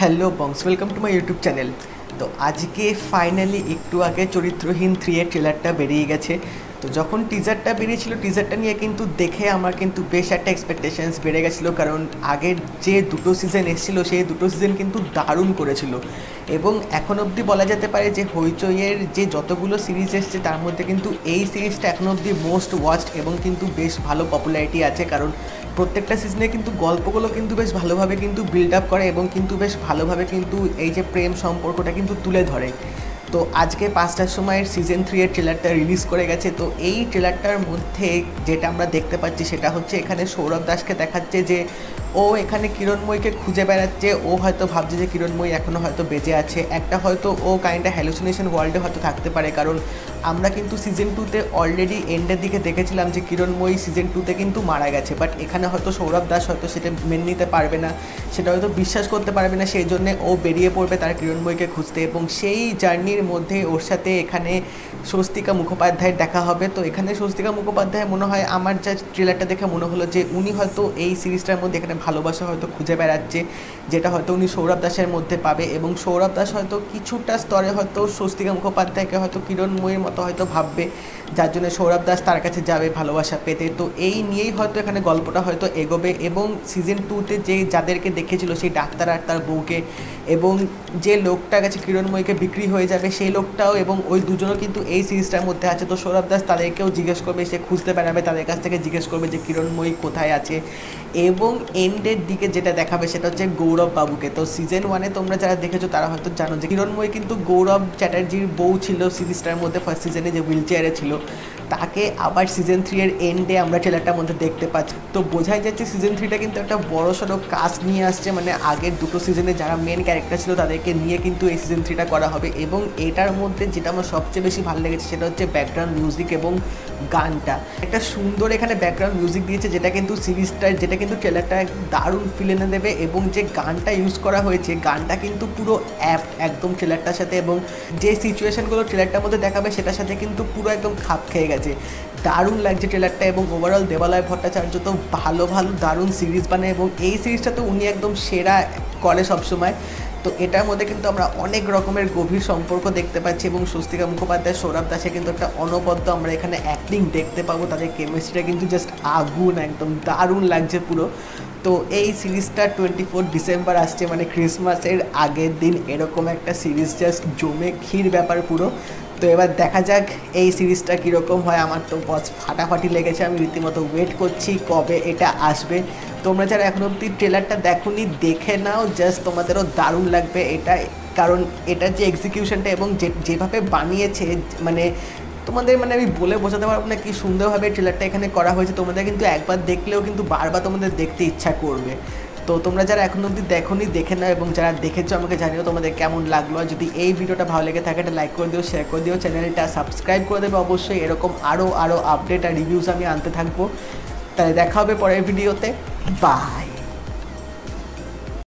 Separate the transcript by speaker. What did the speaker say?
Speaker 1: Hello bongs, welcome to my YouTube channel. তো আজকে finally একটু আগে চরিত্রহীন 3 এর ট্রেলারটা বেরিয়ে গেছে। তো যখন টিজারটা বেরিয়েছিল, টিজারটা নিয়ে কিন্তু দেখে আমার কিন্তু বেশ একটা এক্সপেকটেশনস বেড়ে গেছিলো, কারণ আগের যে দুটো সিজন এসেছিলো সেই দুটো সিজন কিন্তু দারুণ করেছিল। এবং এখন অবধি বলা যেতে পারে যে হইচইয়ের যে যতগুলো সিরিজ এসছে তার মধ্যে কিন্তু এই সিরিজটা এখন অবধি মোস্ট ওয়াচড এবং কিন্তু বেশ ভালো পপুলারিটি আছে, কারণ প্রত্যেকটা সিজনে কিন্তু গল্পগুলো কিন্তু বেশ ভালোভাবে কিন্তু বিল্ড আপ করে এবং কিন্তু বেশ ভালোভাবে কিন্তু এই যে প্রেম সম্পর্কটা কিন্তু তুলে ধরে। তো আজকে 5টার সময়ের সিজন 3 এর ট্রেলারটা রিলিজ করে গেছে। তো এই ট্রেলারটার মধ্যে যেটা আমরা দেখতে পাচ্ছি সেটা হচ্ছে এখানে সৌরভ দাসকে দেখাচ্ছে যে ও এখানে কিরণময়ীকে খুঁজে বেড়াচ্ছে। ও হয়তো ভাবছে যে কিরণময়ী এখনও হয়তো বেঁচে আছে, একটা হয়তো ও কাইন্ডটা হ্যালুসিনেশন ওয়ার্ল্ডে হয়তো থাকতে পারে, কারণ আমরা কিন্তু সিজন 2তে অলরেডি এন্ডের দিকে দেখেছিলাম যে কিরণময়ী সিজন 2তে কিন্তু মারা গেছে। বাট এখানে হয়তো সৌরভ দাস হয়তো সেটা মেনে নিতে পারবে না, সেটা হয়তো বিশ্বাস করতে পারবে না, সেই জন্যে ও বেরিয়ে পড়বে তার কিরণময়ীকে খুঁজতে। এবং সেই জার্নির মধ্যে ওর সাথে এখানে স্বস্তিকা মুখোপাধ্যায়ের দেখা হবে। তো এখানে স্বস্তিকা মুখোপাধ্যায় মনে হয়, আমার যা ট্রেলারটা দেখে মনে হলো যে উনি হয়তো এই সিরিজটার মধ্যে এখানে ভালোবাসা হয়তো খুঁজে বেড়াচ্ছে, যেটা হয়তো উনি সৌরভ দাসের মধ্যে পাবে। এবং সৌরভ দাস হয়তো কিছুটা স্তরে হয়তো স্বস্তিকা মুখোপাধ্যায়কে হয়তো কিরণময়ীর মতো হয়তো ভাববে, যার জন্য সৌরভ দাস তার কাছে যাবে ভালোবাসা পেতে। তো এই নিয়েই হয়তো এখানে গল্পটা হয়তো এগোবে। এবং সিজন 2তে যে যাদেরকে দেখেছিল সেই ডাক্তার আর তার বউকে, এবং যে লোকটার কাছে কিরণময়ীকে বিক্রি হয়ে যাবে সেই লোকটাও, এবং ওই দুজনও কিন্তু এই সিরিজটার মধ্যে আছে। তো সৌরভ দাস তাদেরকেও জিজ্ঞেস করবে, সে খুঁজতে বেড়াবে, তাদের কাছ থেকে জিজ্ঞেস করবে যে কিরণময়ী কোথায় আছে। এবং এন্ডের দিকে যেটা দেখাবে সেটা হচ্ছে গৌরব বাবুকে। তো সিজন 1-এ তোমরা যারা দেখেছো তারা হয়তো জানো যে কিরণময়ী কিন্তু গৌরব চ্যাটার্জির বউ ছিল সিরিজটার মধ্যে, ফার্স্ট সিজনে যে হুইল চেয়ারে ছিল, তাকে আবার সিজন 3 এর এন্ডে আমরা ট্রেলারটার মধ্যে দেখতে পাচ্ছি। তো বোঝাই যাচ্ছে সিজন 3টা কিন্তু একটা বড়সড় কাস্ট নিয়ে আসছে, মানে আগের দুটো সিজনে যারা মেন ক্যারেক্টার ছিল তাদেরকে নিয়ে কিন্তু এই সিজন 3টা করা হবে। এবং এটার মধ্যে যেটা আমার সবচেয়ে বেশি ভালো লেগেছে সেটা হচ্ছে ব্যাকগ্রাউন্ড মিউজিক এবং গানটা। একটা সুন্দর এখানে ব্যাকগ্রাউন্ড মিউজিক দিয়েছে, যেটা কিন্তু সিরিজটার, যেটা কিন্তু ট্রেলারটা দারুণ ফিল এনে দেবে। এবং যে গানটা ইউজ করা হয়েছে, গানটা কিন্তু পুরো অ্যাপ্ট একদম ট্রেলারটার সাথে, এবং যে সিচুয়েশনগুলো ট্রেলারটার মধ্যে দেখাবে সেটার সাথে কিন্তু পুরো একদম খাপ খেয়ে গেছে। দারুণ লাগছে ট্রেলারটা। এবং ওভারঅল দেবালয় ভট্টাচার্য তো ভালো দারুণ সিরিজ বানায়, এবং এই সিরিজটা তো উনি একদম সেরা করে সবসময়। তো এটার মধ্যে কিন্তু আমরা অনেক রকমের গভীর সম্পর্ক দেখতে পাচ্ছি, এবং স্বস্তিকা মুখোপাধ্যায় সৌরভ দাসে কিন্তু একটা অনবদ্য আমরা এখানে অ্যাক্টিং দেখতে পাবো। তাদের কেমিস্ট্রিটা কিন্তু জাস্ট আগুন, একদম দারুণ লাগছে পুরো। তো এই সিরিজটা 24 ডিসেম্বর আসছে, মানে ক্রিসমাসের আগের দিন এরকম একটা সিরিজ জাস্ট জমে ক্ষীর ব্যাপার পুরো। তো এবার দেখা যাক এই সিরিজটা কীরকম হয়। আমার তো বস ফাটাফাটি লেগেছে, আমি রীতিমতো ওয়েট করছি কবে এটা আসবে। তোমরা যারা এখন অবধি ট্রেলারটা দেখোনি, দেখে নাও, জাস্ট তোমাদেরও দারুণ লাগবে এটা, কারণ এটার যে এক্সিকিউশনটা এবং যেভাবে বানিয়েছে, মানে তোমাদের মানে আমি বলে বোঝাতে পারবো না কি সুন্দরভাবে ট্রেলারটা এখানে করা হয়েছে। তোমাদের কিন্তু একবার দেখলেও কিন্তু বারবার তোমাদের দেখতে ইচ্ছা করবে। তো তোমরা যারা এখন অবধি দেখোনি দেখে নাও, এবং যারা দেখেছো আমাকে জানিও তোমাদের কেমন লাগলো। আর যদি এই ভিডিওটা ভালো লেগে থাকে এটা লাইক করে দিও, শেয়ার করে দিও, চ্যানেলটা সাবস্ক্রাইব করে দেবে অবশ্যই। এরকম আরও আপডেট আর রিভিউস আমি আনতে থাকবো। তাহলে দেখা হবে পরের ভিডিওতে। বাই।